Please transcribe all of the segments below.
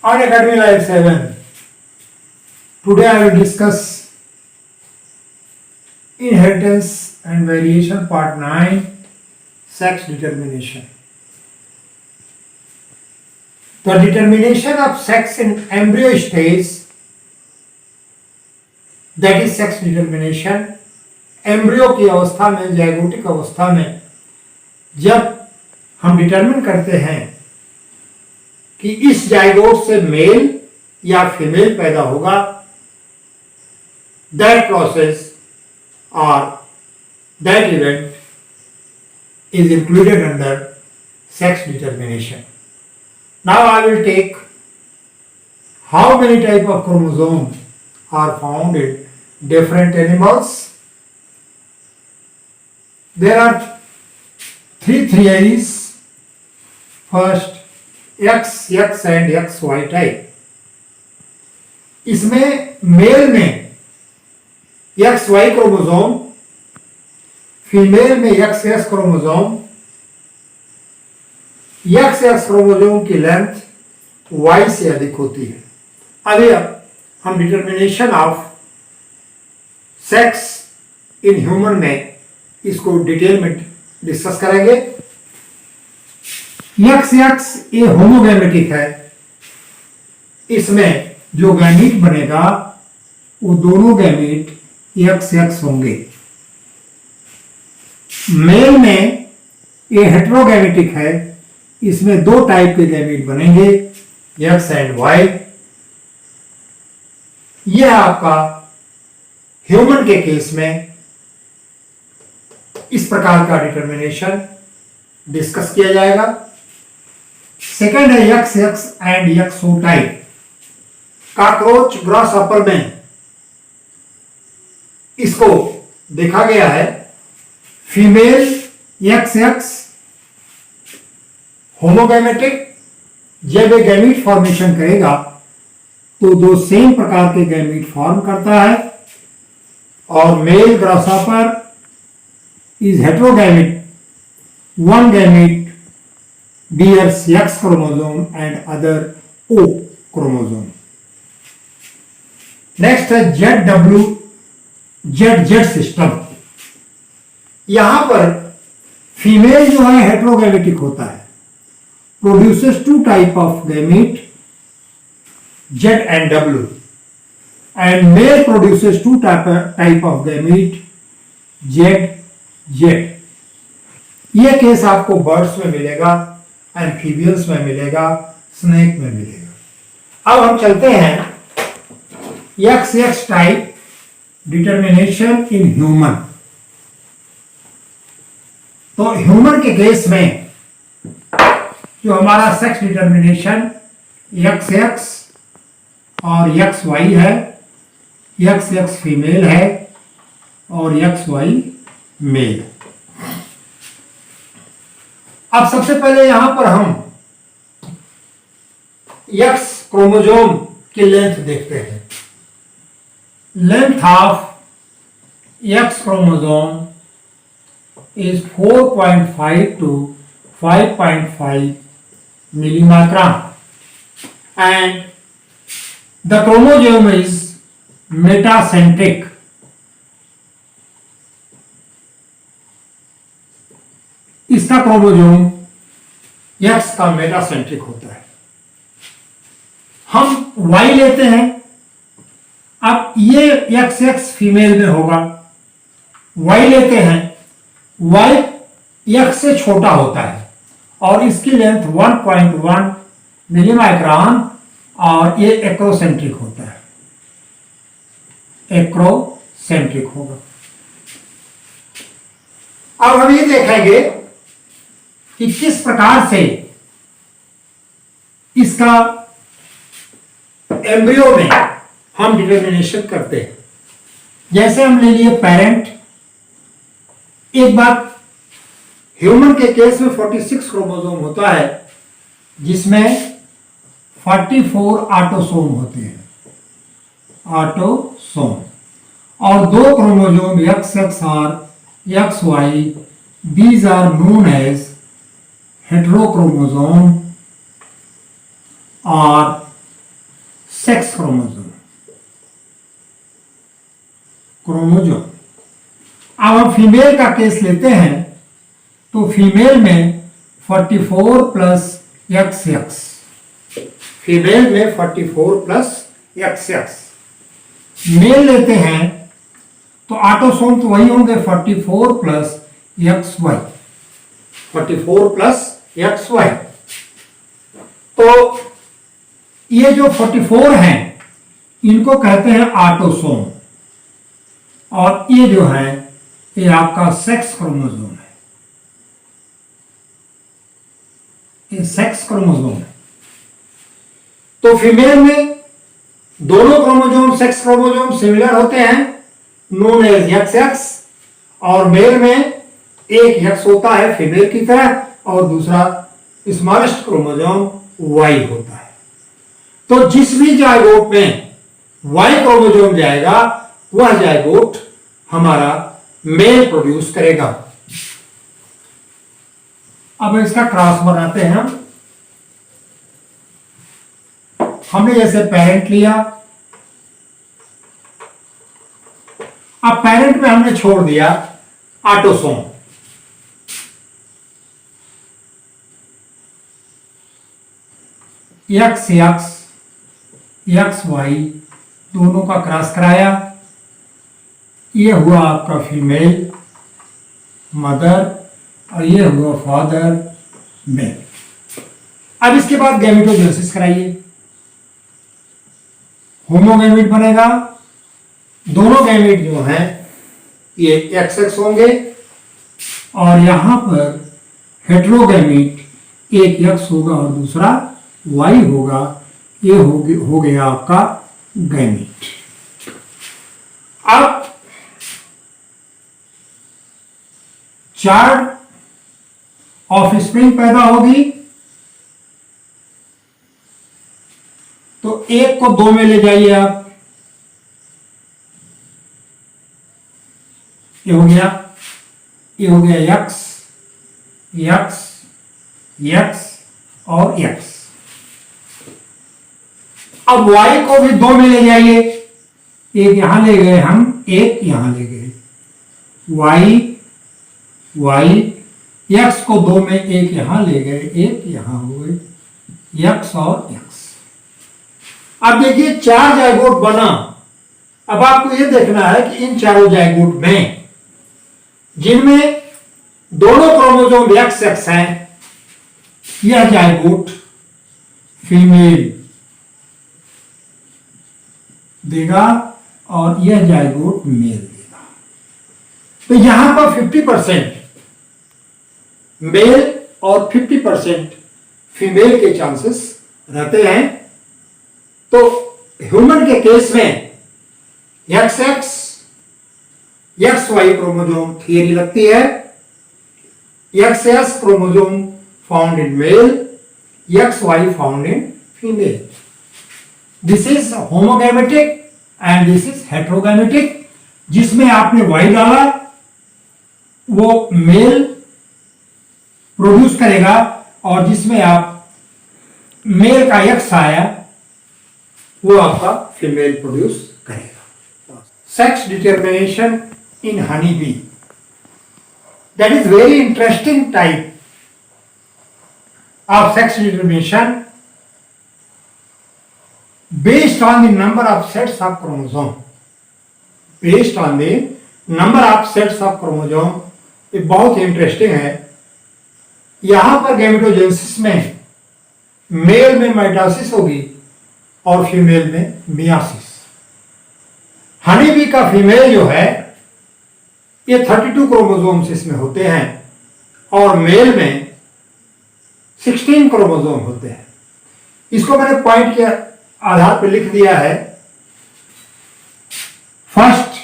On Academy Life 7, today I will discuss Inheritance and Variation Part 9, Sex Determination. The determination of sex in embryo stage, that is sex determination, embryo की अवस्था में, ज़ाइगोटिक अवस्था में जब हम determine करते हैं कि इस जाइगोट से मेल या फीमेल पैदा होगा, दैट प्रोसेस और that event is included under sex determination. Now I will take how many type of chromosomes are found in different animals. There are three theories. First, XX and XY type. इसमें mail में XY chromosome, female में XX chromosome, XX chromosome की length Y से अधिक होती है। अभी हम determination of sex in human में इसको डिटेल में डिस्कस करेंगे। XX ये होमोगैमेटिक है, इसमें जो गैमीट बनेगा वो दोनों गैमीट XX होंगे। मेल में ये हेटेरोगैमेटिक है, इसमें दो टाइप के गैमीट बनेंगे, X एंड Y। यह आपका ह्यूमन के केस में इस प्रकार का डिटर्मिनेशन डिस्कस किया जाएगा। सेकंड है XX and XO type. Cockroach, grasshopper में इसको देखा गया है, फीमेल XX होमोगैमेटिक, जब ये गैमीट फॉर्मेशन करेगा तो दो सेम प्रकार के गैमीट फॉर्म करता है, और male grasshopper is heterogamic. One gamete bears X chromosome and other O chromosome. Next है ZZ सिस्टम। यहां पर फीमेल जो है हेटेरोगैमेटिक होता है, produces two type of gamete Z and W, and male produces two type of gamete Z ये case आपको birds में मिलेगा, एम्फीबियंस में मिलेगा, स्नेक में मिलेगा। अब हम चलते हैं XX type determination in human. तो ह्यूमन के केस में जो हमारा सेक्स डिटर्मिनेशन XX और XY है, XX फीमेल है और XY मेल। अब सबसे पहले यहां पर हम X क्रोमोसोम की लेंथ देखते हैं। Length of X chromosome is 4.5 to 5.5 millimicron, and the chromosome is metacentric. इसका क्रोमोसोम X का मेटासेंट्रिक होता है। हम Y लेते हैं, अब ये XX फीमेल में होगा, Y लेते हैं, Y X से छोटा होता है और इसकी लेंथ 1.1 मिलीमाइक्रोन, और ये एक्रोसेंट्रिक होता है, एक्रोसेंट्रिक होगा। अब हम ये देखेंगे कि किस प्रकार से इसका एम्ब्रियो में हम डिटर्मिनेशन करते हैं। जैसे हम ले लिए पेरेंट। एक बात, ह्यूमन के केस में 46 क्रोमोसोम होता है, जिसमें 44 ऑटोसोम होते हैं, ऑटोसोम, और दो क्रोमोसोम XX और XY, these are known as heterochromosome or sex chromosome. अब हम फीमेल का केस लेते हैं, तो फीमेल में 44 प्लस XX, फीमेल में 44 प्लस XX। मेल लेते हैं तो ऑटोसोम तो वही होंगे 44 प्लस XY, 44 प्लस XY। तो ये जो 44 हैं इनको कहते हैं ऑटोसोम, और ये जो है ये आपका सेक्स क्रोमोसोम है, ये सेक्स क्रोमोसोम है। तो फीमेल में दोनों क्रोमोसोम सेक्स क्रोमोसोम सिमिलर होते हैं, नोन एज XX, और मेल में एक X होता है फीमेल की तरह और दूसरा स्मॉलेस्ट क्रोमोसोम Y होता है। तो जिस भी जायगोट में Y क्रोमोसोम जाएगा वह जायगोट हमारा मेल प्रोड्यूस करेगा। अब इसका क्रॉस बनाते हैं हमने जैसे पेरेंट लिया, अब पेरेंट में हमने छोड़ दिया ऑटोसोम, XX XY दोनों का क्रॉस कराया, ये हुआ आपका फीमेल मदर और ये हुआ फादर मेल। अब इसके बाद गैमेटोजेनेसिस कराइए, होमोगैमेट बनेगा। दोनों गैमेट जो हैं ये XX होंगे और यहां पर हेट्रोगैमेट एक X होगा और दूसरा Y होगा, ये हो गया आपका गैमेट। अब चार्ड ऑफस्प्रिंग पैदा होगी, तो एक को दो में ले जाइए आप, ये हो गया X X X और X। अब Y को भी दो में ले जाइए, एक यहां ले गए हम, एक यहां ले गए, Y Y, X को दो में एक यहां ले गए, एक यहां हो गए, X और X। अब देखिए चार जायगोट बना। अब आपको यह देखना है कि इन चारों जायगोट में जिनमें दोनों क्रोमोसोम XX हैं, यह जायगोट फीमेल देगा और यह जायगोट मेल देगा। तो यहां पर 50% मेल और 50% फीमेल के चांसेस रहते हैं। तो ह्यूमन के केस में XX XY क्रोमोसोम थियरी लगती है, XS chromosome found in male, XY found in female. This is homogametic and this is heterogametic. जिसमें आपने Y डाला वो मेल प्रोड्यूस करेगा और जिसमें आप मेल का X आया वो आपका फीमेल प्रोड्यूस करेगा। Sex determination in honey bee, that is very interesting type of sex determination based on the number of sets of chromosome, based on the number of sets of chromosome। ये बहुत interesting है। यहां पर gametogenesis में mail में mitosis होगी और female में मियासिस। हनी बी का फीमेल जो है ये 32 क्रोमोसोम्स इसमें होते हैं और मेल में 16 क्रोमोसोम होते हैं। इसको मैंने पॉइंट के आधार पर लिख दिया है। First,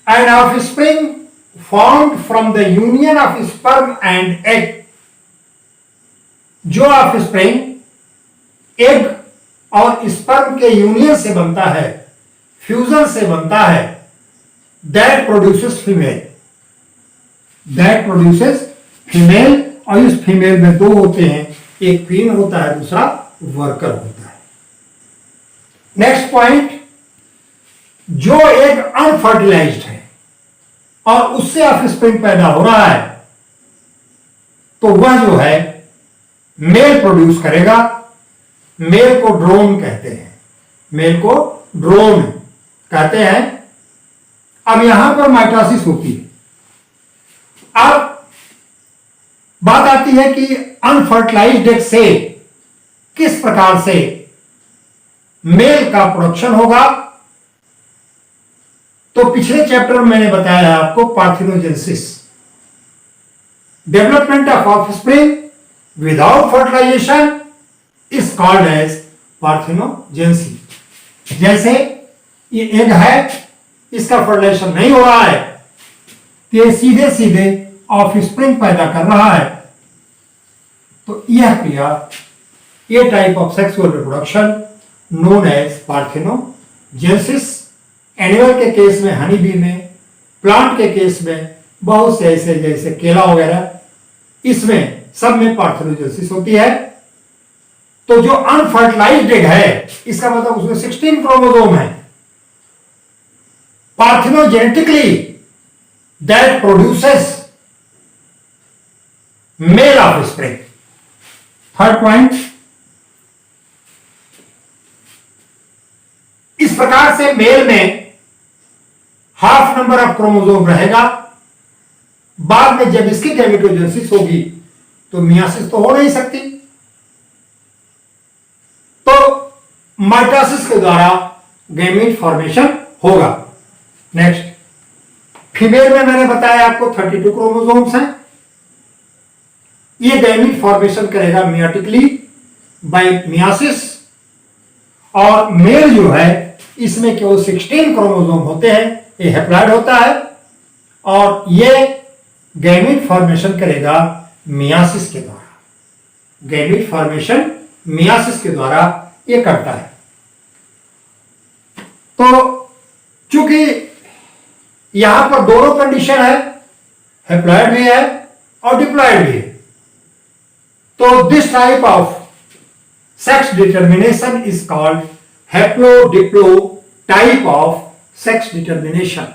an offspring formed from the union of sperm and egg। जो ऑफस्प्रिंग एग और स्पर्म के यूनियन से बनता है, फ्यूजन से बनता है, that produces female, that produces female. और इस फीमेल में दो होते हैं, एक क्वीन होता है दूसरा वर्कर होता है। नेक्स्ट पॉइंट, जो एग अनफर्टिलाइज्ड है और उससे ऑफस्प्रिंग पैदा हो रहा है तो वह जो है मेल प्रोड्यूस करेगा। मेल को ड्रोन कहते हैं, मेल को ड्रोन कहते हैं। अब यहां पर माइटोसिस होती है। अब बात आती है कि अनफर्टिलाइज्ड एग से किस प्रकार से मेल का प्रोडक्शन होगा। तो पिछले चैप्टर में मैंने बताया आपको parthenogenesis, development of offspring without fertilization is called as parthenogenesis. जैसे ये एग है, इसका फर्टिलाइजेशन नहीं हो रहा है तो ये सीधे सीधे ऑफस्प्रिंग पैदा कर रहा है। तो यह क्रिया, ये type of sexual reproduction known as parthenogenesis. Animal के केस में हनी बी में, प्लांट के केस में बहुत से ऐसे जैसे केला वगैरह, इसमें सब में पार्थिनोजेनेसिस होती है। तो जो अनफर्टिलाइज्ड एग है, इसका मतलब उसमें 16 क्रोमोसोम है। Parthenogenetically that produces male offspring. Third point, इस प्रकार से मेल में हाफ नंबर ऑफ क्रोमोसोम रहेगा। बाद में जब इसकी गैमेटोजेनेसिस होगी तो मियासिस तो हो नहीं सकती, तो माइटोसिस के द्वारा गैमीट फॉर्मेशन होगा। नेक्स्ट, फीमेल में मैंने बताया आपको 32 क्रोमोसोम्स हैं। ये गैमीट फॉर्मेशन करेगा मियोटिकली बाय मियासिस, और मेल जो है इसमें केवल 16 क्रोमोसोम होते हैं, ये हैप्लॉइड होता है और ये गैमीट फॉर्मेशन करेगा मियासिस के द्वारा। गैमीट फॉर्मेशन मियासिस के द्वारा ये करता है। तो चूंकि यहां पर दोनों कंडीशन है, हैप्लॉइड भी है और डिप्लॉइड भी है, तो this type of sex determination is called haplo-Diplo type of sex determination.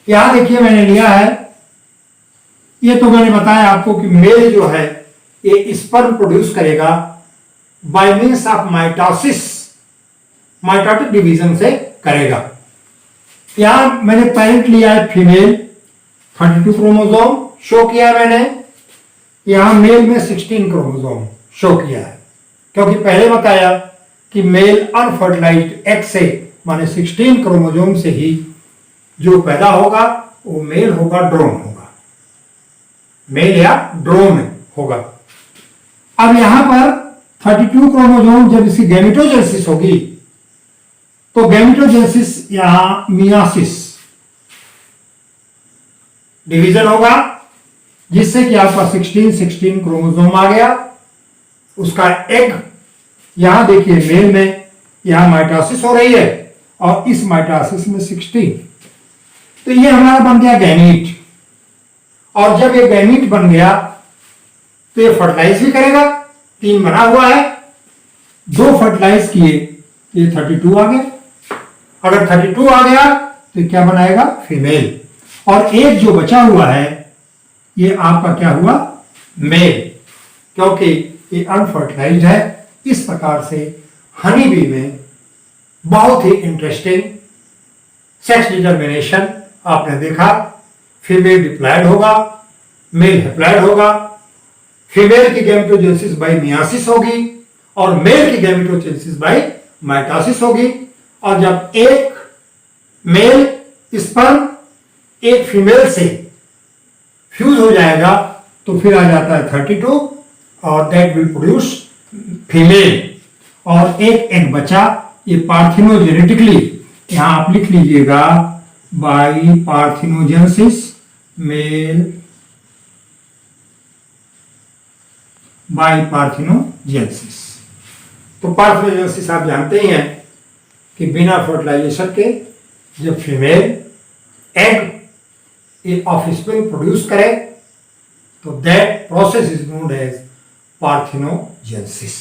यहां देखिए मैंने लिया है, ये तो मैंने बताया आपको कि मेल जो है ये स्पर्म प्रोड्यूस करेगा by means of mitosis, mitotic division से करेगा। यहां मैंने पेरेंट लिया है फीमेल, 32 क्रोमोसोम शो किया मैंने। यहां मेल में 16 क्रोमोसोम शो किया है, क्योंकि पहले बताया कि मेल अनफर्टिलाइज्ड एग से माने 16 क्रोमोसोम से ही जो पैदा होगा वो मेल होगा, ड्रोन होगा, मेल या ड्रोन होगा। अब यहां पर 32 क्रोमोसोम जब इसकी गैमेटोजेनेसिस होगी तो गैमेटोजेनेसिस यहां मियासिस डिवीजन होगा, जिससे कि आपका 16 क्रोमोसोम आ गया। उसका एग यहां देखिए मेल में यहां माइटोसिस हो रही है और इस माइटोसिस में 16, तो ये हमारा बन गया गैमीट। और जब ये गैमीट बन गया तो ये फर्टिलाइज भी करेगा, 3 बना हुआ है, 2 फर्टिलाइज किए तो ये 32 आ गया। अगर 32 आ गया तो क्या बनाएगा, फीमेल। और एक जो बचा हुआ है ये आपका क्या हुआ, मेल, क्योंकि ये अनफर्टिलाइज्ड है। इस प्रकार से हनी बी में बहुत ही इंटरेस्टिंग सेक्स डिटर्मिनेशन आपने देखा। फीमेल डिप्लॉयड होगा, मेल हैप्लॉयड होगा। फीमेल की गैमेटोजेनेसिस बाय मियासिस होगी और मेल की गैमेटोजेनेसिस बाय माइटोसिस होगी। और जब एक मेल स्पर्म एक फीमेल से फ्यूज हो जाएगा तो फिर आ जाता है 32 और दैट विल प्रोड्यूस फीमेल। और एक बचा, ये पार्थिनोजेनेटिकली, यहां आप लिख लीजिएगा by parthenogenesis male, by parthenogenesis. तो पार्थिनोजेनेसिस आप जानते ही हैं कि बिना फर्टिलाइजेशन के जब फीमेल एग ये ऑफस्प्रिंग प्रोड्यूस करे तो that process is known as parthenogenesis.